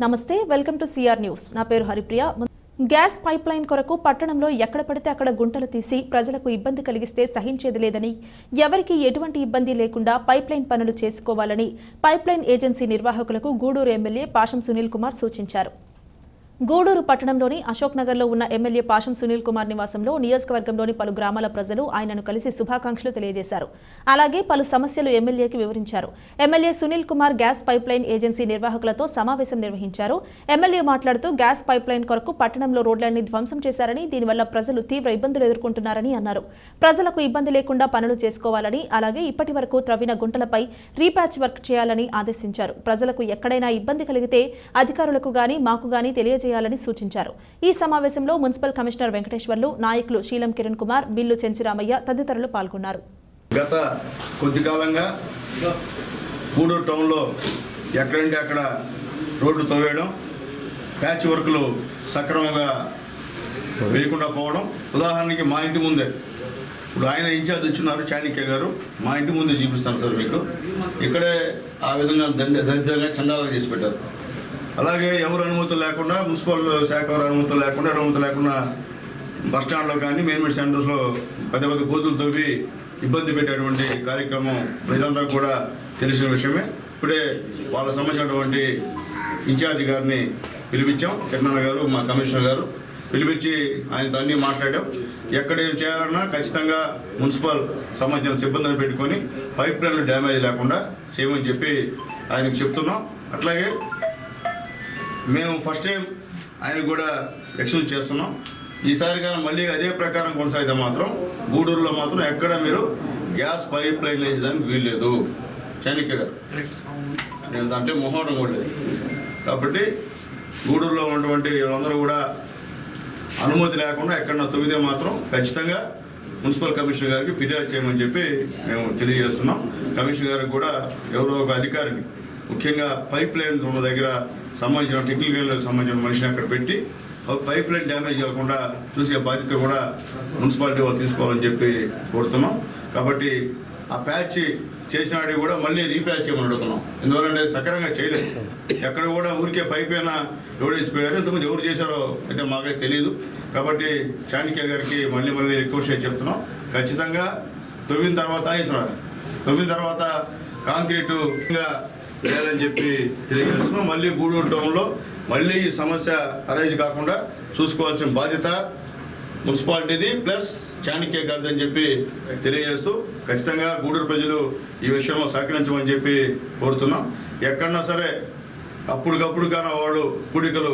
నమస్తే, welcome to CR news. నా పేరు హరిప్రియ. గ్యాస్ పైప్ లైన్ కొరకు పట్టణంలో ఎక్కడ పడితే అక్కడ గుంటలు తీసి ప్రజలకు ఇబ్బంది కలిగిస్తే సహించేది లేదని, ఎవరికి ఎటువంటి ఇబ్బంది లేకుండా పైప్ లైన్ పనులు చేసుకోవాలని పైప్ లైన్ ఏజెన్సీ నిర్వాహకులకు గూడూరు ఎమ్మెల్యే పాషం సునీల్ కుమార్ సూచించారు. గూడూరు పట్టణంలోని అశోక్ నగర్లో ఉన్న ఎమ్మెల్యే పాషం సునీల్ కుమార్ నివాసంలో నియోజకవర్గంలోని పలు గ్రామాల ప్రజలు ఆయనను కలిసి శుభాకాంక్షలు తెలియజేశారు. అలాగే పలు సమస్యలు ఎమ్మెల్యేకి వివరించారు. MLA Sunil Kumar gas pipeline agency నిర్వాహకులతో సమావేశం నిర్వహించారు. ఎమ్మెల్యే మాట్లాడుతూ గ్యాస్ పైప్ లైన్ కొరకు పట్టణంలో రోడ్లన్నీ ధ్వంసం చేశారని, దీనివల్ల ప్రజలు తీవ్ర ఇబ్బందులు ఎదుర్కొంటున్నారని అన్నారు. ప్రజలకు ఇబ్బంది లేకుండా పనులు చేసుకోవాలని, అలాగే ఇప్పటి వరకు త్రవ్విన గుంటలపై రీప్యాచ్ వర్క్ చేయాలని ఆదేశించారు. ప్రజలకు ఎక్కడైనా ఇబ్బంది కలిగితే అధికారులకు గాని మాకు గాని తెలియజేయాలని సూచించారు. ఈ సమావేశంలో మున్సిపల్ కమిషనర్ వెంకటేశ్వర్లు, నాయకులు శీలం కిరణ్ కుమార్, బిల్లు చెంచురామయ్య తదితరులు పాల్గొన్నారు. గత కొద్ది కాలంగా గూడూరు టౌన్లో ఎక్కడంటే అక్కడ రోడ్లు తవ్వేయడం, ప్యాచ్ వర్క్లు సక్రమంగా వేయకుండా పోవడం. ఉదాహరణకి మా ఇంటి ముందే ఇప్పుడు ఆయన ఇన్ఛార్జ్ ఇచ్చున్నారు చాణిక్య గారు, మా ఇంటి ముందే చూపిస్తాను సార్ మీకు. ఇక్కడే ఆ విధంగా దరిద్రంగా చందాలు చేసి పెట్టారు. అలాగే ఎవరు అనుమతులు లేకుండా, మున్సిపల్ శాఖ ఎవరు అనుమతులు లేకుండా బస్టాండ్లో కానీ మెయిన్ సెంటర్స్లో పెద్ద పెద్ద గోతులు తవ్వి ఇబ్బంది పెట్టేటువంటి కార్యక్రమం ప్రజలందరూ కూడా తెలిసిన విషయమే. ఇప్పుడే వాళ్ళకు సంబంధించినటువంటి ఇన్ఛార్జి గారిని పిలిపించాం, కిరణ్ గారు మా కమిషనర్ గారు పిలిపించి ఆయనతో అన్నీ మాట్లాడాం. ఎక్కడ ఏం చేయాలన్నా ఖచ్చితంగా మున్సిపల్ సంబంధించిన సిబ్బందిని పెట్టుకొని పైప్ లైన్లు డ్యామేజ్ లేకుండా చేయమని చెప్పి ఆయనకు చెప్తున్నాం. అట్లాగే మేము ఫస్ట్ టైం ఆయన కూడా ఎక్స్క్యూజ్ చేస్తున్నాం. ఈసారి కానీ మళ్ళీ అదే ప్రకారం కొనసాగితే మాత్రం గూడూరులో మాత్రం ఎక్కడ మీరు గ్యాస్ పైప్ లైన్ వేసేదానికి వీల్లేదు. చాణిక్య గారు నేను దాంట్లో మొహోటం కూడా లేదు. కాబట్టి గూడూరులో ఉన్నటువంటి వీళ్ళందరూ కూడా అనుమతి లేకుండా ఎక్కడన్నా తొగితే మాత్రం ఖచ్చితంగా మున్సిపల్ కమిషనర్ గారికి ఫిర్యాదు చేయమని చెప్పి మేము తెలియజేస్తున్నాం. కమిషనర్ గారికి కూడా ఎవరో ఒక అధికారిని, ముఖ్యంగా పైప్ లైన్ ఉన్న దగ్గర సంబంధించిన టెక్నికల్ సంబంధించిన మనిషిని అక్కడ పెట్టి పైప్ లైన్ డ్యామేజ్ కాకుండా చూసే బాధ్యత కూడా మున్సిపాలిటీ వాళ్ళు తీసుకోవాలని చెప్పి కోరుతున్నాం. కాబట్టి ఆ ప్యాచ్ చేసినాడు కూడా మళ్ళీ రీప్యాచ్ చేయమని అడుగుతున్నాం. ఎందువల్లంటే సక్రమంగా చేయలేదు. ఎక్కడ కూడా ఊరికే పైప్ అయినా లోడేసిపోయారు. ఇంతకుముందు ఎవరు చేశారో అయితే మాకైతే తెలియదు. కాబట్టి చాణిక్య గారికి మళ్ళీ రిక్వెస్ట్ చేసి చెప్తున్నాం. ఖచ్చితంగా తవ్విన తర్వాత కాంక్రీటు లేదని చెప్పి తెలియజేస్తున్నాం. మళ్ళీ గూడూరు టౌన్లో మళ్ళీ ఈ సమస్య అరైజ్ కాకుండా చూసుకోవాల్సిన బాధ్యత మున్సిపాలిటీది ప్లస్ చాణిక్య గారిదని చెప్పి తెలియజేస్తూ ఖచ్చితంగా గూడూరు ప్రజలు ఈ విషయంలో సహకరించమని చెప్పి కోరుతున్నాం. ఎక్కడన్నా సరే అప్పటికప్పుడు కానీ వాడు కూడికలు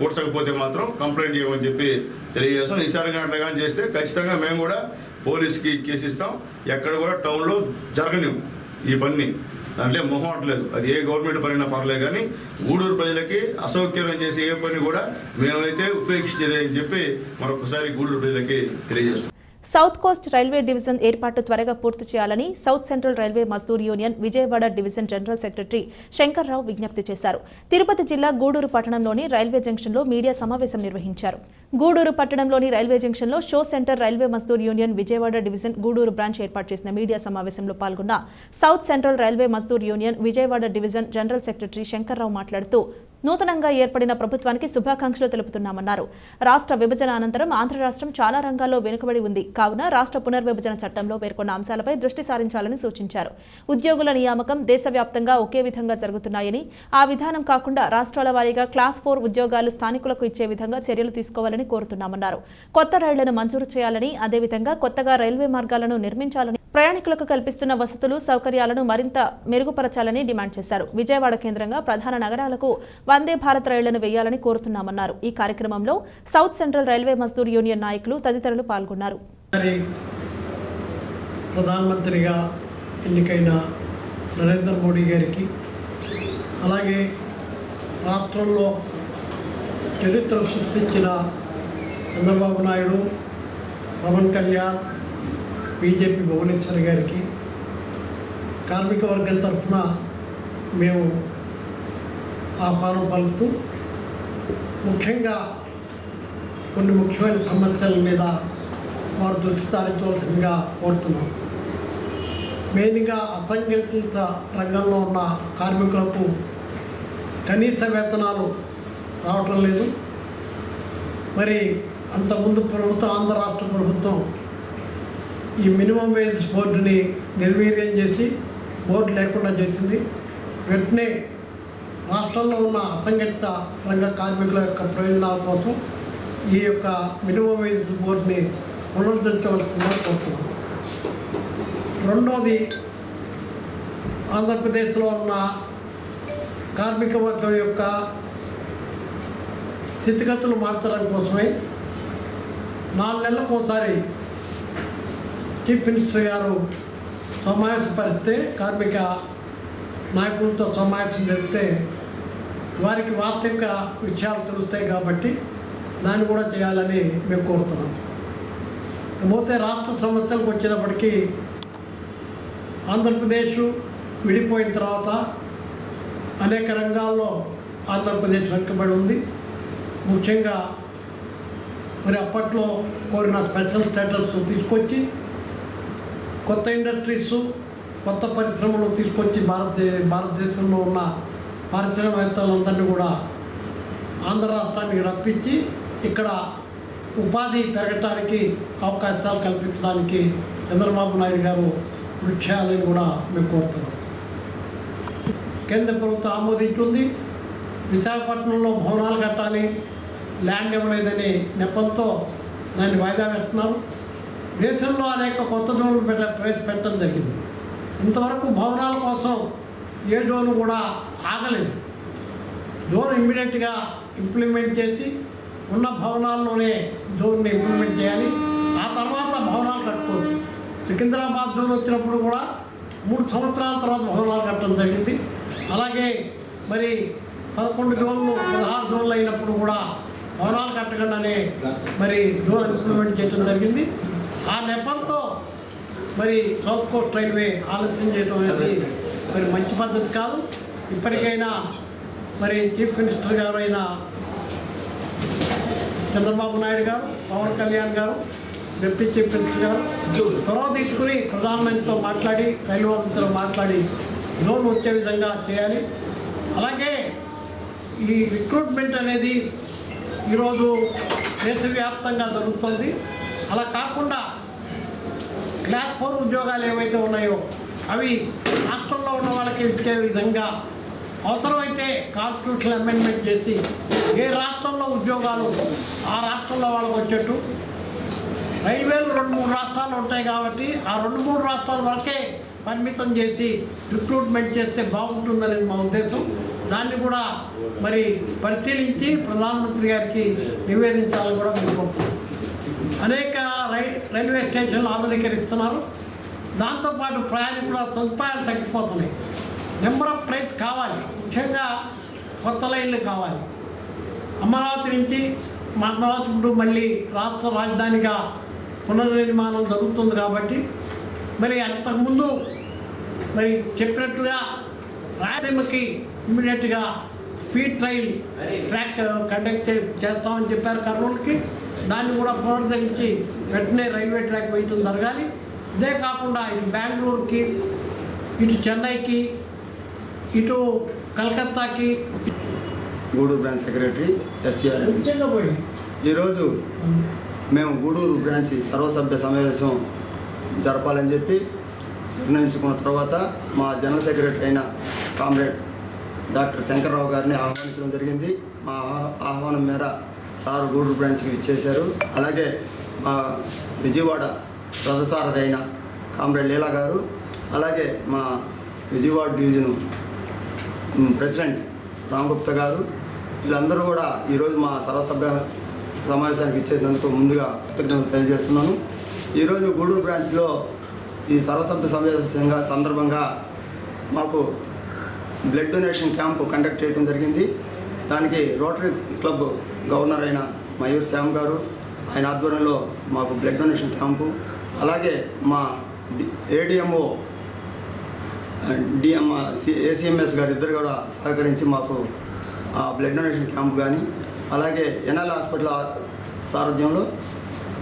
కూర్చకపోతే మాత్రం కంప్లైంట్ చేయమని చెప్పి తెలియజేస్తాం. ఈసారి అట్లా కానీ చేస్తే ఖచ్చితంగా మేము కూడా పోలీస్కి కేసు ఇస్తాం. ఎక్కడ కూడా టౌన్లో జరగనివ్వం ఈ పని. దాంట్లో మొహం అంటలేదు. అది ఏ గవర్నమెంట్ పనినా పర్లేదు, కానీ గూడూరు ప్రజలకి అసౌకర్యం చేసే ఏ పని కూడా మేమైతే ఉపేక్షించలేదని చెప్పి మరొకసారి గూడూరు ప్రజలకి తెలియజేస్తాం. సౌత్ కోస్ట్ రైల్వే డివిజన్ ఏర్పాటు త్వరగా పూర్తి చేయాలని south central railway Mazdoor union Vijayawada division general secretary Shankarrao విజ్ఞప్తి చేశారు. తిరుపతి జిల్లా గూడూరు పట్టణంలోని రైల్వే జంక్షన్లో మీడియా సమావేశం నిర్వహించారు. గూడూరు పట్టణంలోని రైల్వే జంక్షన్లో show centre railway Mazdoor union Vijayawada division Gudur branch ఏర్పాటు చేసిన మీడియా సమావేశంలో పాల్గొన్న south central railway Mazdoor union Vijayawada division general secretary Shankarrao మాట్లాడుతూ నూతనంగా ఏర్పడిన ప్రభుత్వానికి శుభాకాంక్షలు తెలుపుతున్నామన్నారు. రాష్ట్ర విభజన అనంతరం ఆంధ్ర రాష్ట్రం చాలా రంగాల్లో వెనుకబడి ఉంది. కావున రాష్ట్ర పునర్విభజన చట్టంలో పేర్కొన్న అంశాలపై దృష్టి సారించాలని సూచించారు. ఉద్యోగుల నియామకం దేశవ్యాప్తంగా ఒకే విధంగా జరుగుతున్నాయని, ఆ విధానం కాకుండా రాష్ట్రాల వారీగా క్లాస్ 4 ఉద్యోగాలు స్థానికులకు ఇచ్చే విధంగా చర్యలు తీసుకోవాలని కోరుతున్నామన్నారు. కొత్త రైళ్లను మంజూరు చేయాలని, అదేవిధంగా కొత్తగా రైల్వే మార్గాలను నిర్మించాలని, ప్రయాణికులకు కల్పిస్తున్న వసతులు సౌకర్యాలను మరింత మెరుగుపరచాలని డిమాండ్ చేశారు. విజయవాడ కేంద్రంగా ప్రధాన నగరాలకు వందే భారత్ రైళ్లను వేయాలని కోరుతున్నామన్నారు. ఈ కార్యక్రమంలో south central railway Mazdoor union నాయకులు తదితరులు పాల్గొన్నారు. ప్రధానమంత్రిగా ఎన్నికైన నరేంద్ర మోడీ గారికి, అలాగే రాష్ట్రంలో చరిత్ర సృష్టించిన చంద్రబాబు నాయుడు, పవన్ కళ్యాణ్, బీజేపీ భువనేశ్వర్ గారికి కార్మిక వర్గం తరఫున మేము ఆహ్వానం పలుకుతూ, ముఖ్యంగా కొన్ని ముఖ్యమైన సమస్యల మీద వారు దృష్టి సారించవలసిందిగా కోరుతున్నాం. మెయిన్గా అసంఘటిత రంగంలో ఉన్న కార్మికులకు కనీస వేతనాలు రావటం లేదు. మరి అంతకుముందు ప్రభుత్వం, ఆంధ్ర రాష్ట్ర ప్రభుత్వం ఈ మినిమం వేజ్ బోర్డుని నిర్వీర్యం చేసి బోర్డు లేకుండా చేసింది. వెంటనే రాష్ట్రంలో ఉన్న అసంఘటిత రంగ కార్మికుల యొక్క ప్రయోజనాల కోసం ఈ యొక్క మినిమం వేజ్ బోర్డుని పునరుద్ధరించవలసిందిగా కోరుతున్నాం. రెండోది, ఆంధ్రప్రదేశ్లో ఉన్న కార్మిక వర్గం యొక్క స్థితిగతులు మార్చడం కోసమై 4 నెలలకు ఒకసారి చీఫ్ మినిస్టర్ గారు సమావేశపరిస్తే, కార్మిక నాయకులతో సమావేశం జరిపితే వారికి వాస్తవిక విషయాలు తెలుస్తాయి కాబట్టి దాన్ని కూడా చేయాలని మేము కోరుతున్నాం. పోతే రాష్ట్ర సమస్యలకు వచ్చేటప్పటికీ ఆంధ్రప్రదేశ్ విడిపోయిన తర్వాత అనేక రంగాల్లో ఆంధ్రప్రదేశ్ వెనుకబడి ఉంది. ముఖ్యంగా మరి అప్పట్లో కోరిన స్పెషల్ స్టేటస్ తీసుకొచ్చి కొత్త ఇండస్ట్రీస్, కొత్త పరిశ్రమలు తీసుకొచ్చి భారతదేశంలో ఉన్న పారిశ్రామికవేత్తలందరినీ కూడా ఆంధ్ర రాష్ట్రానికి రప్పించి ఇక్కడ ఉపాధి పెరగటానికి అవకాశాలు కల్పించడానికి చంద్రబాబు నాయుడు గారు కృషి చేయాలని కూడా మేము కోరుతున్నాం. కేంద్ర ప్రభుత్వం ఆమోదించింది. విశాఖపట్నంలో భవనాలు కట్టాలి, ల్యాండ్ ఇవ్వలేదనే నెపంతో దాన్ని వాయిదా వేస్తున్నారు. దేశంలో అనేక కొత్త జోన్లు ప్రవేశపెట్టడం జరిగింది. ఇంతవరకు భవనాల కోసం ఏ జోను కూడా ఆగలేదు. జోన్ ఇమ్మీడియట్గా ఇంప్లిమెంట్ చేసి ఉన్న భవనాల్లోనే జోన్ని ఇంప్లిమెంట్ చేయాలి. ఆ తర్వాత భవనాలు కట్టుకోవచ్చు. సికింద్రాబాద్ జోన్ వచ్చినప్పుడు కూడా 3 సంవత్సరాల తర్వాత భవనాలు కట్టడం జరిగింది. అలాగే మరి 11 జోన్లు 16 జోన్లు అయినప్పుడు కూడా భవనాలు కట్టకుండానే మరి జోన్ ఇంప్లిమెంట్ చేయడం జరిగింది. ఆ నెపంతో మరి సౌత్ కోస్ట్ రైల్వే ఆలోచన చేయడం అనేది మరి మంచి పద్ధతి కాదు. ఇప్పటికైనా మరి చీఫ్ మినిస్టర్ గారు అయిన చంద్రబాబు నాయుడు గారు, పవన్ కళ్యాణ్ గారు, డిప్యూటీ చీఫ్ మినిస్టర్ గారు చొరవ తీసుకుని ప్రధానమంత్రితో మాట్లాడి, రైల్వే మంత్రితో మాట్లాడి జోన్ వచ్చే విధంగా చేయాలి. అలాగే ఈ రిక్రూట్మెంట్ అనేది ఈరోజు దేశవ్యాప్తంగా జరుగుతుంది. అలా కాకుండా క్లాస్ 4 ఉద్యోగాలు ఏవైతే ఉన్నాయో అవి రాష్ట్రంలో ఉన్న వాళ్ళకి ఇచ్చే విధంగా అవసరమైతే కాన్స్టిట్యూషన్ అమెండ్మెంట్ చేసి ఏ రాష్ట్రంలో ఉద్యోగాలు ఆ రాష్ట్రంలో వాళ్ళకి వచ్చేట్టు, రైల్వేలు 2-3 రాష్ట్రాలు ఉంటాయి కాబట్టి ఆ 2-3 రాష్ట్రాల వరకే పరిమితం చేసి రిక్రూట్మెంట్ చేస్తే బాగుంటుందనేది మా ఉద్దేశం. దాన్ని కూడా మరి పరిశీలించి ప్రధానమంత్రి గారికి నివేదించాలని కూడా మేము కోరుతున్నాం. అనేక రైల్వే స్టేషన్లు ఆధునీకరిస్తున్నారు. దాంతోపాటు ప్రయాణికుల సదుపాయాలు తగ్గిపోతున్నాయి. నెంబర్ ఆఫ్ ట్రైన్స్ కావాలి, ముఖ్యంగా కొత్త లైన్లు కావాలి. అమరావతి నుంచి అమరావతి ఇప్పుడు మళ్ళీ రాష్ట్ర రాజధానిగా పునర్నిర్మాణం జరుగుతుంది కాబట్టి మరి అంతకుముందు మరి చెప్పినట్టుగా రాయలసీమకి ఇమ్మీడియట్గా స్పీడ్ ట్రాక్ కండక్ట్ చేస్తామని చెప్పారు కర్నూలుకి. దాన్ని కూడా పునరుద్ధరించి వెంటనే రైల్వే ట్రాక్ వేయటం జరగాలి. ఇదే కాకుండా ఇటు బెంగళూరుకి, ఇటు చెన్నైకి, ఇటు కలకత్తాకి. Gudur branch secretary SR. ఈరోజు మేము గూడూరు బ్రాంచ్ సర్వసభ్య సమావేశం జరపాలని చెప్పి నిర్ణయించుకున్న తర్వాత మా జనరల్ సెక్రటరీ అయిన కామ్రేడ్ డాక్టర్ శంకర్రావు గారిని ఆహ్వానించడం జరిగింది. మా ఆహ్వానం మేర సార్ గూడూరు బ్రాంచ్కి ఇచ్చేశారు. అలాగే మా విజయవాడ రథసారథి అయిన కామ్రేడ్ లీలా గారు, అలాగే మా విజయవాడ డివిజను ప్రెసిడెంట్ రామగుప్తా గారు, వీళ్ళందరూ కూడా ఈరోజు మా సర్వసభ్య సమావేశానికి ఇచ్చేసినందుకు ముందుగా కృతజ్ఞతలు తెలియజేస్తున్నాను. ఈరోజు గూడూరు బ్రాంచ్లో ఈ సర్వసభ్య సమావేశంగా సందర్భంగా మాకు బ్లడ్ డొనేషన్ క్యాంపు కండక్ట్ చేయడం జరిగింది. దానికి రోటరీ క్లబ్ గవర్నర్ అయిన మయూర్ శ్యామ్ గారు, ఆయన ఆధ్వర్యంలో మాకు బ్లడ్ డొనేషన్ క్యాంపు, అలాగే మా ఏడిఎంఓ ఏసీఎంఎస్ గారు ఇద్దరు కూడా సహకరించి మాకు ఆ బ్లడ్ డొనేషన్ క్యాంపు కానీ, అలాగే ఎన్ఎల్ హాస్పిటల్ సారథ్యంలో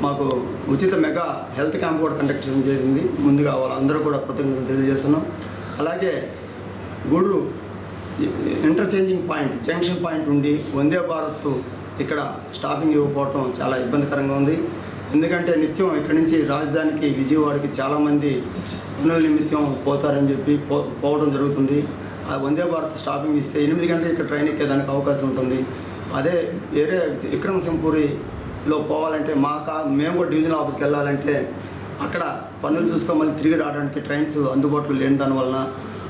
మాకు ఉచిత మెగా హెల్త్ క్యాంప్ కూడా కండక్ట్ చేయడం జరిగింది. ముందుగా వాళ్ళందరూ కూడా కృతజ్ఞతలు తెలియజేస్తున్నాం. అలాగే Gudur interchanging point, junction point ఉండి వందే భారత్ ఇక్కడ స్టాపింగ్ ఇవ్వకపోవటం చాలా ఇబ్బందికరంగా ఉంది. ఎందుకంటే నిత్యం ఇక్కడి నుంచి రాజధానికి విజయవాడకి చాలామంది పనుల నిమిత్తం పోతారని చెప్పి పోవడం జరుగుతుంది. ఆ వందే భారత్ స్టాపింగ్ ఇస్తే 8 గంటలకు ఇక్కడ ట్రైన్ ఎక్కేదానికి అవకాశం ఉంటుంది. అదే వేరే విక్రమసింహపురిలో పోవాలంటే మేము కూడా డివిజనల్ ఆఫీస్కి వెళ్ళాలంటే అక్కడ పనులు చూసుకొని మళ్ళీ తిరిగి రావడానికి ట్రైన్స్ అందుబాటులో లేని దానివలన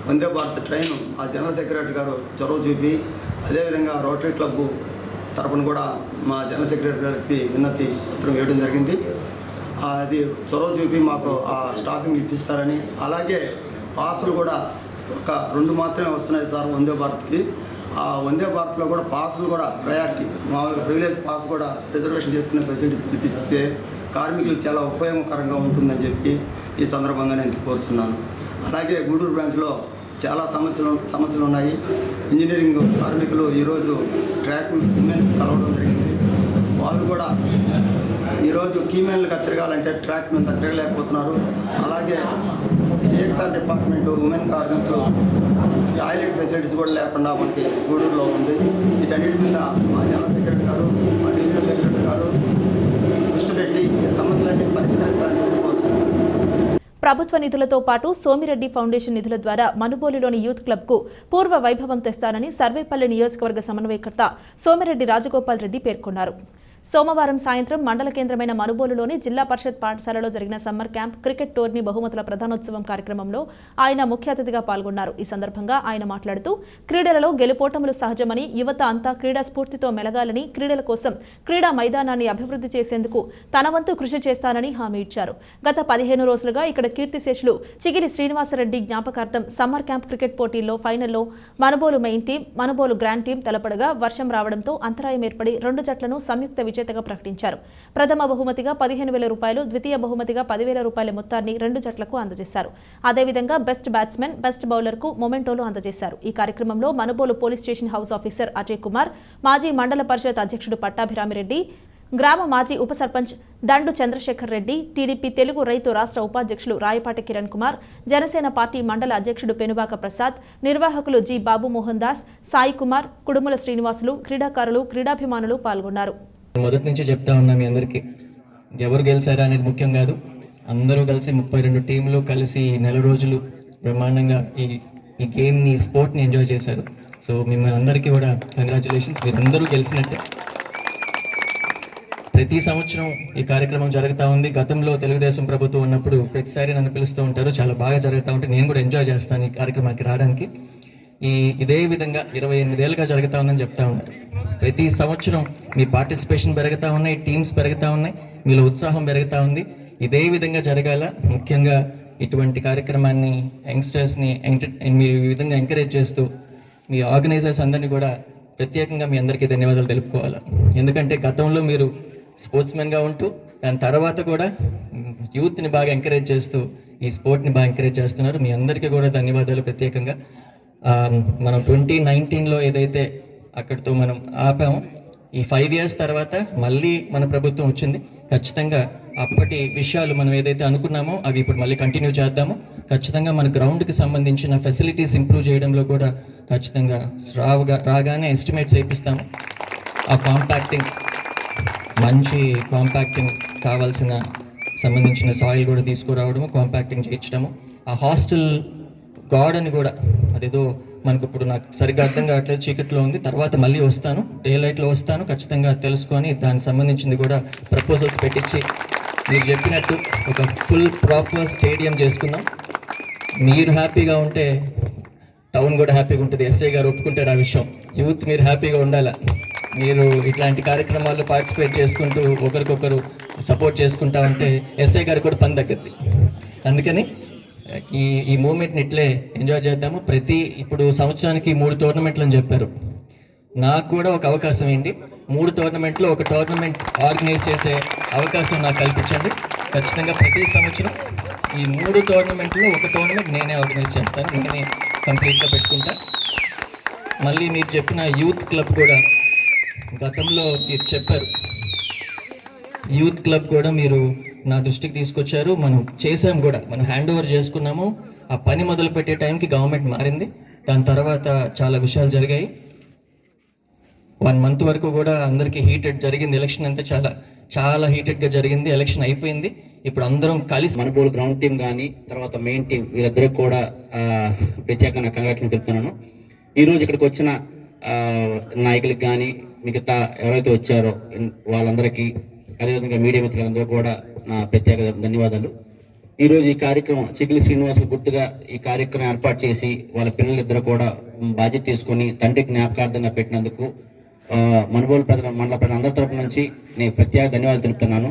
వందే భారత్ ట్రైన్ ఆ జనరల్ సెక్రటరీ గారు చొరవ చూపి, అదేవిధంగా రోటరీ క్లబ్ తరపున కూడా మా జనరల్ సెక్రటరీ గారికి విన్నతి పత్రం వేయడం జరిగింది. అది చొరవ చూపి మాకు ఆ స్టాపింగ్ ఇప్పిస్తారని, అలాగే పాసులు కూడా ఒక 2 మాత్రమే వస్తున్నాయి సార్ వందే భారత్కి. ఆ వందే భారత్లో కూడా పాసులు కూడా ప్రయారిటీ, మామూలుగా ప్రివిలేజ్ పాస్ కూడా రిజర్వేషన్ చేసుకునే ఫెసిలిటీస్ కల్పిస్తే కార్మికులకు చాలా ఉపయోగకరంగా ఉంటుందని చెప్పి ఈ సందర్భంగా నేను కోరుతున్నాను. అలాగే గూడూరు బ్రాంచ్లో చాలా సమస్యలు ఉన్నాయి. ఇంజనీరింగ్ కార్మికులు ఈరోజు ట్రాక్ ఉమెన్స్ కలవడం జరిగింది. వాళ్ళు కూడా ఈరోజు కీమెన్లుగా తిరగాలంటే ట్రాక్ మీద తిరగలేకపోతున్నారు. అలాగే టీఎక్స్ఆర్ డిపార్ట్మెంటు ఉమెన్ కార్మికులు టాయిలెట్ ఫెసిలిటీస్ కూడా లేకుండా మనకి గూడూరులో ఉంది. వీటన్నిటి మీద మా జనరల్ సెక్రటరీ గారు, మా డివిజనల్ సెక్రటరీ గారు దృష్టి పెట్టి ఈ సమస్యలన్నీ పరిష్కరిస్తారని కోరుతున్నాను. ప్రభుత్వ నిధులతో పాటు సోమిరెడ్డి ఫౌండేషన్ నిధుల ద్వారా మనుబోలులోని యూత్ క్లబ్కు పూర్వ వైభవం తెస్తానని సర్వేపల్లి నియోజకవర్గ సమన్వయకర్త సోమిరెడ్డి రాజగోపాల్ రెడ్డి పేర్కొన్నారు. సోమవారం సాయంత్రం మండల కేంద్రమైన మనుబోలులోని జిల్లా పరిషత్ పాఠశాలలో జరిగిన సమ్మర్ క్యాంప్ క్రికెట్ టోర్నీ బహుమతుల ప్రధానోత్సవం కార్యక్రమంలో ఆయన ముఖ్య అతిథిగా పాల్గొన్నారు. ఈ సందర్భంగా ఆయన మాట్లాడుతూ క్రీడలలో గెలుపోటములు సహజమని, యువత అంతా క్రీడా స్ఫూర్తితో మెలగాలని, క్రీడల కోసం క్రీడా మైదానాన్ని అభివృద్ధి చేసేందుకు తన వంతు కృషి చేస్తానని హామీ ఇచ్చారు. గత 15 రోజులుగా ఇక్కడ కీర్తిశేషులు చిగిరి శ్రీనివాసరెడ్డి జ్ఞాపకార్థం సమ్మర్ క్యాంప్ క్రికెట్ పోటీల్లో ఫైనల్లో Manubolu main team, Manubolu grand team తలపడగా వర్షం రావడంతో అంతరాయం ఏర్పడి 2 జట్లను సంయుక్త విజేతగా ప్రకటించారు. ప్రథమ బహుమతిగా 15,000 రూపాయలు, ద్వితీయ బహుమతిగా 10,000 రూపాయల మొత్తాన్ని 2 జట్లకు అందజేశారు. అదేవిధంగా బెస్ట్ బ్యాట్స్మెన్, బెస్ట్ బౌలర్కు మొమెంటోలు అందజేశారు. ఈ కార్యక్రమంలో Manubolu police station house officer Ajay Kumar, మాజీ మండల పరిషత్ అధ్యక్షుడు పట్టాభిరామిరెడ్డి, గ్రామ మాజీ ఉప సర్పంచ్ దండు చంద్రశేఖర్ రెడ్డి, టీడీపీ తెలుగు రైతు రాష్ట్ర ఉపాధ్యక్షులు రాయపాటి కిరణ్ కుమార్, జనసేన పార్టీ మండల అధ్యక్షుడు పెనుబాక ప్రసాద్, నిర్వాహకులు జి బాబు మోహన్ దాస్, సాయి కుమార్, కుడుముల శ్రీనివాసులు, క్రీడాకారులు, క్రీడాభిమానులు పాల్గొన్నారు. మొదటి నుంచి చెప్తా ఉన్నా మీ అందరికీ, ఎవరు గెలిచారా అనేది ముఖ్యం కాదు. అందరూ కలిసి 32 టీంలు కలిసి 4 రోజులు బ్రహ్మాండంగా ఈ గేమ్ని, స్పోర్ట్ని ఎంజాయ్ చేశారు. సో మిమ్మల్ని అందరికీ కూడా కంగ్రాచులేషన్స్, మీరందరూ గెలిచినట్టే. ప్రతి సంవత్సరం ఈ కార్యక్రమం జరుగుతూ ఉంది. గతంలో తెలుగుదేశం ప్రభుత్వం ఉన్నప్పుడు ప్రతిసారి నన్ను పిలుస్తూ ఉంటారు, చాలా బాగా జరుగుతూ ఉంటే నేను కూడా ఎంజాయ్ చేస్తాను ఈ కార్యక్రమానికి రావడానికి. ఇదే విధంగా 28 ఏళ్ళుగా జరుగుతూ ఉందని చెప్తా ఉన్నారు. ప్రతి సంవత్సరం మీ పార్టిసిపేషన్ పెరుగుతూ ఉన్నాయి, టీమ్స్ పెరుగుతూ ఉన్నాయి, మీలో ఉత్సాహం పెరుగుతూ ఉంది. ఇదే విధంగా జరగాల. ముఖ్యంగా ఇటువంటి కార్యక్రమాన్ని యంగ్స్టర్స్ని మీ విధంగా ఎంకరేజ్ చేస్తూ మీ ఆర్గనైజర్స్ అందరినీ కూడా ప్రత్యేకంగా మీ అందరికీ ధన్యవాదాలు తెలుపుకోవాలి. ఎందుకంటే గతంలో మీరు స్పోర్ట్స్మెన్గా ఉంటూ దాని తర్వాత కూడా యూత్ని బాగా ఎంకరేజ్ చేస్తూ ఈ స్పోర్ట్ని బాగా ఎంకరేజ్ చేస్తున్నారు. మీ అందరికీ కూడా ధన్యవాదాలు ప్రత్యేకంగా. మనం 2019లో ఏదైతే అక్కడితో మనం ఆపామో, ఈ 5 years తర్వాత మళ్ళీ మన ప్రభుత్వం వచ్చింది. ఖచ్చితంగా అప్పటి విషయాలు మనం ఏదైతే అనుకున్నామో అవి ఇప్పుడు మళ్ళీ కంటిన్యూ చేద్దాము. ఖచ్చితంగా మన గ్రౌండ్కి సంబంధించిన ఫెసిలిటీస్ ఇంప్రూవ్ చేయడంలో కూడా ఖచ్చితంగా రాగానే ఎస్టిమేట్స్ వేయిస్తాము. ఆ కాంపాక్టింగ్, మంచి కాంపాక్టింగ్ కావాల్సిన సంబంధించిన సాయిల్ కూడా తీసుకురావడము, కాంపాక్టింగ్ చేయించడము. ఆ హాస్టల్ గార్డెన్ కూడా అదేదో మనకు ఇప్పుడు నాకు సరిగ్గా అర్థం కావట్లేదు, చీకట్లో ఉంది, తర్వాత మళ్ళీ వస్తాను, డే లైట్లో వస్తాను, ఖచ్చితంగా తెలుసుకొని దానికి సంబంధించింది కూడా ప్రపోజల్స్ పెట్టించి మీరు చెప్పినట్టు ఒక ఫుల్ ప్రాపర్ స్టేడియం చేసుకుందాం. మీరు హ్యాపీగా ఉంటే టౌన్ కూడా హ్యాపీగా ఉంటుంది. ఎస్ఐ గారు ఒప్పుకుంటారు ఆ విషయం. యూత్ మీరు హ్యాపీగా ఉండాలి. మీరు ఇట్లాంటి కార్యక్రమాల్లో పార్టిసిపేట్ చేసుకుంటూ ఒకరికొకరు సపోర్ట్ చేసుకుంటా ఉంటే ఎస్ఐ గారు కూడా పని తగ్గుద్ది. అందుకని ఈ మూమెంట్ని ఇట్లే ఎంజాయ్ చేద్దాము. ఇప్పుడు సంవత్సరానికి 3 టోర్నమెంట్లు అని చెప్పారు. నాకు కూడా ఒక అవకాశం ఏంటి, 3 టోర్నమెంట్లో ఒక టోర్నమెంట్ ఆర్గనైజ్ చేసే అవకాశం నాకు కల్పించండి. ఖచ్చితంగా ప్రతి సంవత్సరం ఈ 3 టోర్నమెంట్లో ఒక టోర్నమెంట్ నేనే ఆర్గనైజ్ చేస్తాను, నేనే కంప్లీట్గా పెట్టుకుంటా. మళ్ళీ మీరు చెప్పిన యూత్ క్లబ్ కూడా గతంలో మీరు చెప్పారు, యూత్ క్లబ్ కూడా మీరు నా దృష్టికి తీసుకొచ్చారు. మనం చేసాం కూడా, మనం హ్యాండ్ ఓవర్ చేసుకున్నాము. ఆ పని మొదలు పెట్టే టైంకి గవర్నమెంట్ మారింది. దాని తర్వాత చాలా విషయాలు జరిగాయి. 1 month వరకు కూడా అందరికీ హీటెడ్ జరిగింది. ఎలక్షన్ అంతా చాలా హీటెడ్గా జరిగింది. ఎలక్షన్ అయిపోయింది. ఇప్పుడు అందరం కలిసి మనుబోలు గ్రౌండ్ టీం కానీ తర్వాత మెయిన్ టీం వీళ్ళిద్దరికి కూడా ప్రత్యేకంగా కంగ్రాచులేషన్ చెప్తున్నాను. ఈరోజు ఇక్కడికి వచ్చిన నాయకులకు కానీ మిగతా ఎవరైతే వచ్చారో వాళ్ళందరికీ, అదేవిధంగా మీడియా మిత్రులందరూ కూడా నా ప్రత్యేక ధన్యవాదాలు. ఈరోజు ఈ కార్యక్రమం చిగిలి శ్రీనివాస్ గుర్తుగా ఈ కార్యక్రమం ఏర్పాటు చేసి వాళ్ళ పిల్లలిద్దరూ కూడా బాధ్యత తీసుకొని తండ్రికి జ్ఞాపకార్థంగా పెట్టినందుకు మనుబోలు మండల ప్రజలందరి తరపు నుంచి నేను ప్రత్యేక ధన్యవాదాలు తెలుపుతున్నాను.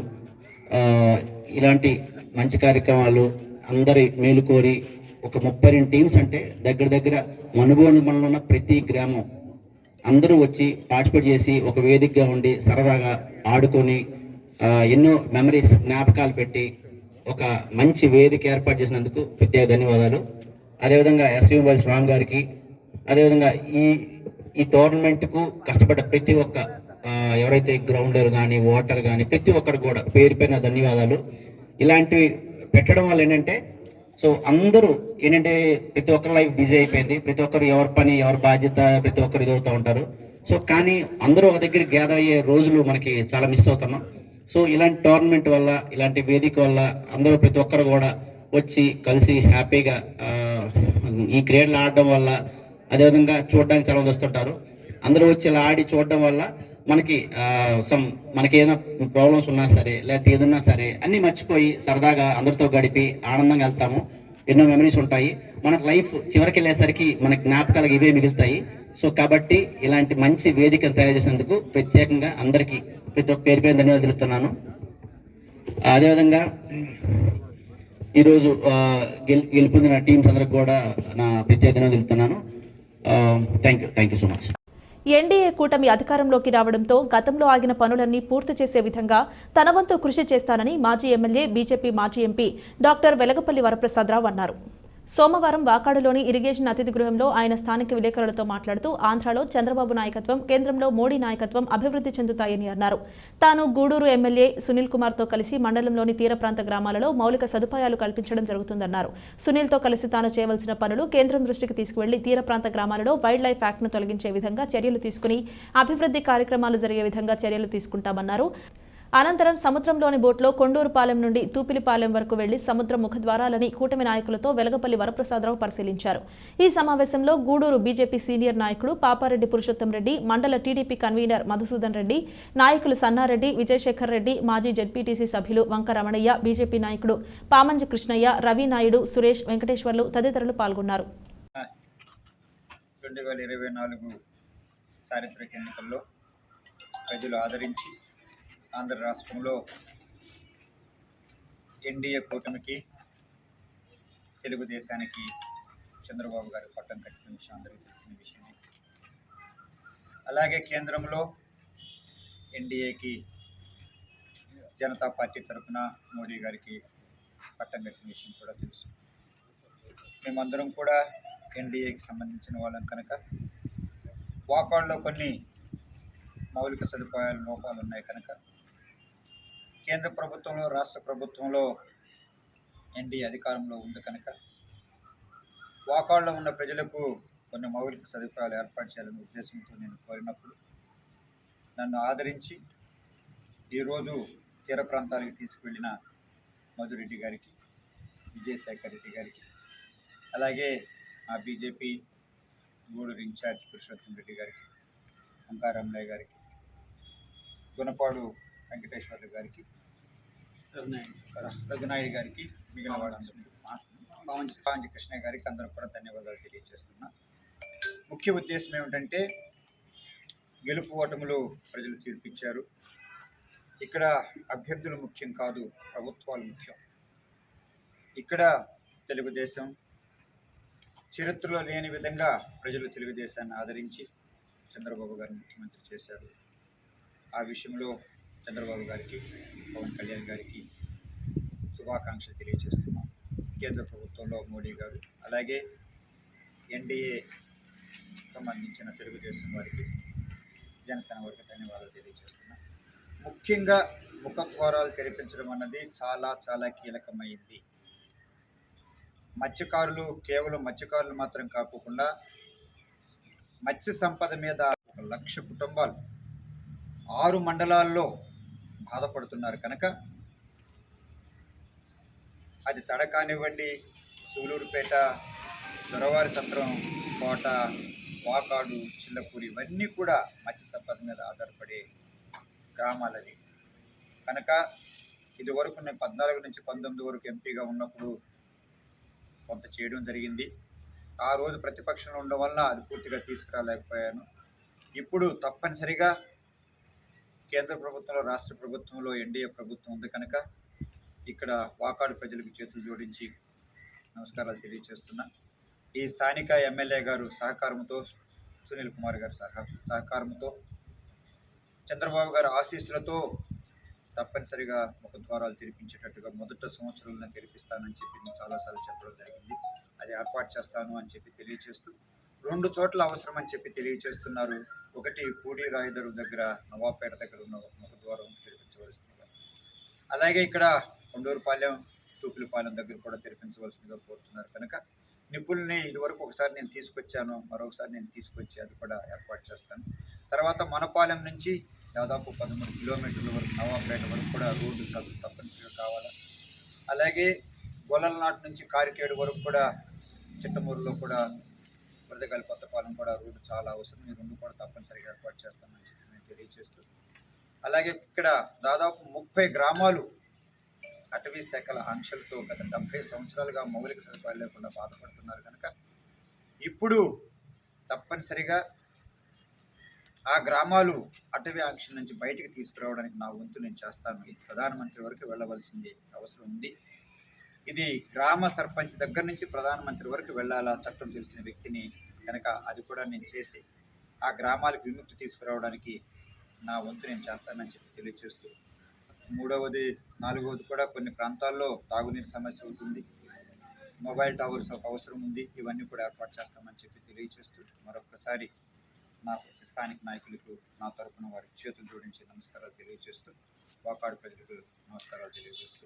ఇలాంటి మంచి కార్యక్రమాలు అందరి మేలు కోరి ఒక 32 టీమ్స్ అంటే దగ్గర మనుబోలు మండలంలో ఉన్న ప్రతి గ్రామం అందరూ వచ్చి పార్టిసిపేట్ చేసి ఒక వేదికగా ఉండి సరదాగా ఆడుకొని ఎన్నో మెమరీస్ జ్ఞాపకాలు పెట్టి ఒక మంచి వేదిక ఏర్పాటు చేసినందుకు ప్రత్యేక ధన్యవాదాలు. అదేవిధంగా ఎస్యూ మొబైల్స్ రామ్ గారికి, అదేవిధంగా ఈ టోర్నమెంట్కు కష్టపడ్డ ప్రతి ఒక్క ఎవరైతే గ్రౌండర్ కానీ ఓటర్ కానీ ప్రతి ఒక్కరు కూడా పేరు పేరున ధన్యవాదాలు. ఇలాంటివి పెట్టడం వల్ల ఏంటంటే అందరూ ఏంటంటే ప్రతి ఒక్కరి లైఫ్ బిజీ అయిపోయింది. ప్రతి ఒక్కరు ఎవరి పని ఎవరి బాధ్యత ప్రతి ఒక్కరు ఎదుగుతూ ఉంటారు. కానీ అందరూ ఒక దగ్గర గ్యాదర్ అయ్యే రోజులు మనకి చాలా మిస్ అవుతున్నాం. ఇలాంటి టోర్నమెంట్ వల్ల, ఇలాంటి వేదిక వల్ల అందరూ ప్రతి ఒక్కరు కూడా వచ్చి కలిసి హ్యాపీగా ఈ క్రీడలు ఆడడం వల్ల, అదేవిధంగా చూడడానికి చాలా మంది వస్తుంటారు. అందరూ వచ్చి ఇలా ఆడి చూడడం వల్ల మనకి ఏదైనా ప్రాబ్లమ్స్ ఉన్నా సరే లేకపోతే ఏదన్నా సరే అన్నీ మర్చిపోయి సరదాగా అందరితో గడిపి ఆనందంగా వెళ్తాము. ఎన్నో మెమరీస్ ఉంటాయి. మనకు లైఫ్ చివరికి వెళ్ళేసరికి మన జ్ఞాపకాలకు ఇవే మిగులుతాయి. కాబట్టి ఇలాంటి మంచి వేదికను తయారు చేసినందుకు ప్రత్యేకంగా అందరికీ ప్రతి ఒక్క పేరు ధన్యవాదాలు తెలుపుతున్నాను. అదేవిధంగా ఈరోజు గెలుపొందిన టీమ్స్ అందరికి కూడా నా ప్రత్యేక ధన్యవాదాలు తెలుపుతున్నాను. Thank you so much. NDA కూటమి అధికారంలోకి రావడంతో గతంలో ఆగిన పనులన్నీ పూర్తి చేసే విధంగా తన వంతు కృషి చేస్తానని మాజీ ఎమ్మెల్యే బీజేపీ మాజీ ఎంపీ డాక్టర్ వెలగపల్లి వరప్రసాదరావు అన్నారు. సోమవారం వాకాడులోని ఇరిగేషన్ అతిథి గృహంలో ఆయన స్థానిక విలేకరులతో మాట్లాడుతూ ఆంధ్రాలో చంద్రబాబు నాయకత్వం, కేంద్రంలో మోడీ నాయకత్వం అభివృద్ధి చెందుతాయని అన్నారు. తాను గూడూరు ఎమ్మెల్యే సునీల్ కుమార్తో కలిసి మండలంలోని తీర ప్రాంత గ్రామాలలో మౌలిక సదుపాయాలు కల్పించడం జరుగుతుందన్నారు. సునీల్తో కలిసి తాను చేయవలసిన పనులు కేంద్రం దృష్టికి తీసుకువెళ్లి తీర ప్రాంత గ్రామాలలో వైల్డ్ లైఫ్ యాక్ట్ను తొలగించే విధంగా చర్యలు తీసుకుని అభివృద్ధి కార్యక్రమాలు జరిగే విధంగా చర్యలు తీసుకుంటామన్నారు. అనంతరం సముద్రంలోని బోట్లో కొండూరుపాలెం నుండి తూపిలిపాలెం వరకు వెళ్లి సముద్ర ముఖద్వారాలని కూటమి నాయకులతో వెలగపల్లి వరప్రసాదరావు పరిశీలించారు. ఈ సమావేశంలో గూడూరు బీజేపీ సీనియర్ నాయకుడు పాపారెడ్డి పురుషోత్తం రెడ్డి, మండల టీడీపీ కన్వీనర్ మధుసూదన్ రెడ్డి, నాయకులు సన్నారెడ్డి, విజయశేఖర్ రెడ్డి, మాజీ జెడ్పీటీసీ సభ్యులు వంక రమణయ్య, బీజేపీ నాయకుడు పామంజి కృష్ణయ్య, రవి నాయుడు, సురేష్, వెంకటేశ్వర్లు తదితరులు పాల్గొన్నారు. 2024 చారిత్రక ఎన్నికల్లో ప్రజలు ఆదరించి ఆంధ్ర రాష్ట్రంలో ఎన్డీఏ కూటమికి, తెలుగుదేశానికి చంద్రబాబు గారు పట్టం కట్టిన విషయం అందరికీ తెలిసిన విషయమే. అలాగే కేంద్రంలో ఎన్డీఏకి జనతా పార్టీ తరఫున మోడీ గారికి పట్టం కట్టిన విషయం కూడా తెలుసు. మేమందరం కూడా ఎన్డీఏకి సంబంధించిన వాళ్ళం కనుక వాకాడ్లో కొన్ని మౌలిక సదుపాయాల లోపాలు ఉన్నాయి కనుక కేంద్ర ప్రభుత్వంలో, రాష్ట్ర ప్రభుత్వంలో ఎన్డీఏ అధికారంలో ఉంది కనుక వాకాడ్లో ఉన్న ప్రజలకు కొన్ని మౌలిక సదుపాయాలు ఏర్పాటు చేయాలనే ఉద్దేశంతో నేను కోరినప్పుడు నన్ను ఆదరించి ఈరోజు తీర ప్రాంతాలకు తీసుకువెళ్ళిన మధురెడ్డి గారికి, విజయశేఖర్ రెడ్డి గారికి, అలాగే మా బీజేపీ గూడూరు ఇన్ఛార్జ్ పురుషోత్తం రెడ్డి గారికి, అంకారామయ్య గారికి, గుణపాడు వెంకటేశ్వర్లు గారికి, రఘునాయుడు గారికి, మిగిలిన వాళ్ళందరూ పాంజి కృష్ణ గారికి అందరూ కూడా ధన్యవాదాలు తెలియజేస్తున్నా. ముఖ్య ఉద్దేశం ఏమిటంటే గెలుపు ఓటములు ప్రజలు తీర్పిచ్చారు. ఇక్కడ అభ్యర్థులు ముఖ్యం కాదు, ప్రభుత్వాలు ముఖ్యం. ఇక్కడ తెలుగుదేశం చరిత్రలో లేని విధంగా ప్రజలు తెలుగుదేశాన్ని ఆదరించి చంద్రబాబు గారిని ముఖ్యమంత్రి చేశారు. ఆ విషయంలో చంద్రబాబు గారికి, పవన్ కళ్యాణ్ గారికి శుభాకాంక్షలు తెలియజేస్తున్నాం. కేంద్ర ప్రభుత్వంలో మోడీ గారు, అలాగే ఎన్డీఏ సంబంధించిన తెలుగుదేశం వారికి, జనసేన వారికి ధన్యవాదాలు తెలియజేస్తున్నాం. ముఖ్యంగా ముఖద్వారాలు తెరిపించడం అన్నది చాలా చాలా కీలకమైంది. మత్స్యకారులు కేవలం మత్స్యకారులు మాత్రం కాకుండా మత్స్య సంపద మీద 1,00,000 కుటుంబాలు 6 మండలాల్లో బాధపడుతున్నారు కనుక అది తడ కానివ్వండి, సూలూరుపేట, దొరవారి సత్రం, కోట, వాకాడు, చిల్లపూరి ఇవన్నీ కూడా మత్స్య సంపద మీద ఆధారపడే గ్రామాలవి కనుక ఇదివరకు నేను 14 నుంచి 19 వరకు ఎంపీగా ఉన్నప్పుడు కొంత చేయడం జరిగింది. ఆ రోజు ప్రతిపక్షంలో ఉండడం వలన అది పూర్తిగా తీసుకురాలేకపోయాను. ఇప్పుడు తప్పనిసరిగా కేంద్ర ప్రభుత్వంలో, రాష్ట్ర ప్రభుత్వంలో ఎన్డీఏ ప్రభుత్వం ఉంది కనుక ఇక్కడ వాకాడు ప్రజలకు చేతులు జోడించి నమస్కారాలు తెలియజేస్తున్నా. ఈ స్థానిక ఎమ్మెల్యే గారు సహకారంతో, సునీల్ కుమార్ గారి సహకారంతో, చంద్రబాబు గారి ఆశీస్సులతో తప్పనిసరిగా ముఖద్వారాలు తెరిపించేటట్టుగా మొదట సంవత్సరంలో తెరిపిస్తానని చెప్పి నేను చాలాసార్లు చెప్పడం జరిగింది. అది ఏర్పాటు చేస్తాను అని చెప్పి తెలియజేస్తూ 2 చోట్ల అవసరం అని చెప్పి తెలియజేస్తున్నారు. ఒకటి పూడి రాయదరు దగ్గర, నవాపేట దగ్గర ఉన్న ముఖద్వారం తెరిపించవలసిందిగా, అలాగే ఇక్కడ కొండూరుపాలెం, తూపులపాలెం దగ్గర కూడా తెరిపించవలసిందిగా కోరుతున్నారు కనుక నిపుణుల్ని ఇదివరకు ఒకసారి నేను తీసుకొచ్చాను, మరొకసారి నేను తీసుకొచ్చి అది కూడా ఏర్పాటు చేస్తాను. తర్వాత మనపాలెం నుంచి దాదాపు 13 కిలోమీటర్ల వరకు నవాపేట వరకు కూడా రోడ్డు తప్పనిసరిగా కావాలి. అలాగే గొల్లలనాటి నుంచి కారికేడు వరకు కూడా, చిట్టమూరులో కూడా, వరదగాలి కొత్తపాలెం కూడా రోడ్డు చాలా అవసరం. ఈ 2 కూడా తప్పనిసరిగా ఏర్పాటు చేస్తామని చెప్పి నేను తెలియజేస్తూ, అలాగే ఇక్కడ దాదాపు 30 గ్రామాలు అటవీ శాఖల ఆంక్షలతో గత 70 సంవత్సరాలుగా మౌలిక సదుపాయాలు లేకుండా బాధపడుతున్నారు కనుక ఇప్పుడు తప్పనిసరిగా ఆ గ్రామాలు అటవీ ఆంక్షల నుంచి బయటికి తీసుకురావడానికి నా వంతు నేను చేస్తాను. ఇది ప్రధానమంత్రి వరకు వెళ్ళవలసింది అవసరం ఉంది. ఇది గ్రామ సర్పంచ్ దగ్గర నుంచి ప్రధానమంత్రి వరకు వెళ్ళాలా చట్టం తెలిసిన వ్యక్తిని కనుక అది కూడా నేను చేసి ఆ గ్రామాలకు విముక్తి తీసుకురావడానికి నా వంతు నేను చేస్తానని చెప్పి తెలియజేస్తూ, 3వది 4వది కూడా కొన్ని ప్రాంతాల్లో తాగునీరు సమస్య ఉంటుంది, మొబైల్ టవర్స్ అవసరం ఉంది. ఇవన్నీ కూడా ఏర్పాటు చేస్తామని చెప్పి తెలియజేస్తూ మరొకసారి నా స్థానిక నాయకులకు నా తరపున వారికి చేతులు జోడించి నమస్కారాలు తెలియజేస్తూ, వాకాడు ప్రజలకు నమస్కారాలు తెలియజేస్తూ.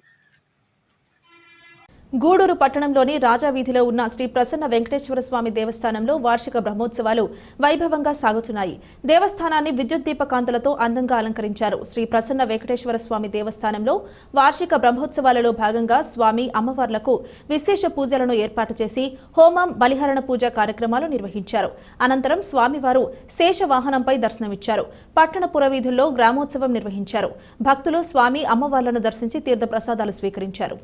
గూడూరు పట్టణంలోని రాజావీధిలో ఉన్న శ్రీ ప్రసన్న వెంకటేశ్వర స్వామి దేవస్థానంలో వార్షిక బ్రహ్మోత్సవాలు వైభవంగా సాగుతున్నాయి. దేవస్థానాన్ని విద్యుత్ దీపకాంతులతో అందంగా అలంకరించారు. శ్రీ ప్రసన్న వెంకటేశ్వర స్వామి దేవస్థానంలో వార్షిక బ్రహ్మోత్సవాలలో భాగంగా స్వామి, అమ్మవార్లకు విశేష పూజలను ఏర్పాటు చేసి హోమం, బలిహరణ పూజ కార్యక్రమాలు నిర్వహించారు. అనంతరం స్వామివారు శేష వాహనంపై దర్శనమిచ్చారు. పట్టణ పురవీధుల్లో గ్రామోత్సవం నిర్వహించారు. భక్తులు స్వామి, అమ్మవార్లను దర్శించి తీర్థ ప్రసాదాలు స్వీకరించారు.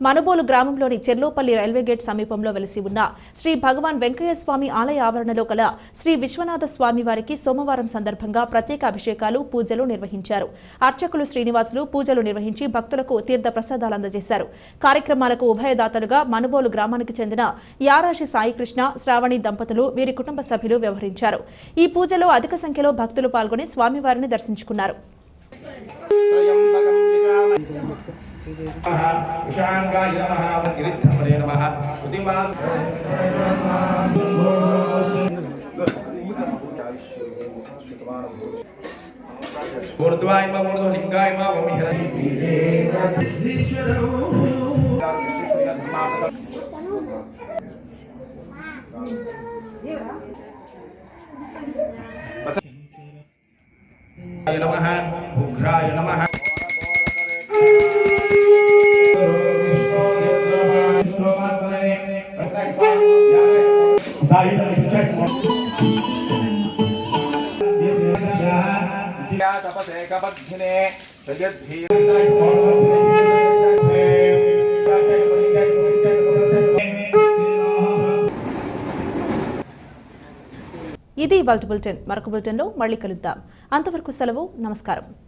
మనుబోలు గ్రామంలోని చెర్లోపల్లి రైల్వే గేట్ సమీపంలో వెలిసి ఉన్న శ్రీ భగవాన్ వెంకయ్య స్వామి ఆలయ ఆవరణలో గల శ్రీ విశ్వనాథ స్వామి వారికి సోమవారం సందర్భంగా ప్రత్యేక అభిషేకాలు, పూజలు నిర్వహించారు. అర్చకులు శ్రీనివాసులు పూజలు నిర్వహించి భక్తులకు తీర్థ ప్రసాదాలు అందజేశారు. కార్యక్రమాలకు ఉభయదాతలుగా మనుబోలు గ్రామానికి చెందిన యారాశి సాయికృష్ణ, శ్రావణి దంపతులు, వీరి కుటుంబ సభ్యులు వ్యవహరించారు. ఈ పూజలో అధిక సంఖ్యలో భక్తులు పాల్గొని స్వామివారిని దర్శించుకున్నారు. విశాంగాయ నమః గిరిధమనే నమః ఉదిమా ఊర్ధ్వాయ నమః ఊర్ధ్వలింగాయ నమః ఓం నమః తపసేకపద్ధినే ఇది ఇవాల్టి బులెటిన్. మరొక బులెటిన్లో మళ్ళీ కలుద్దాం. అంతవరకు సెలవు. నమస్కారం.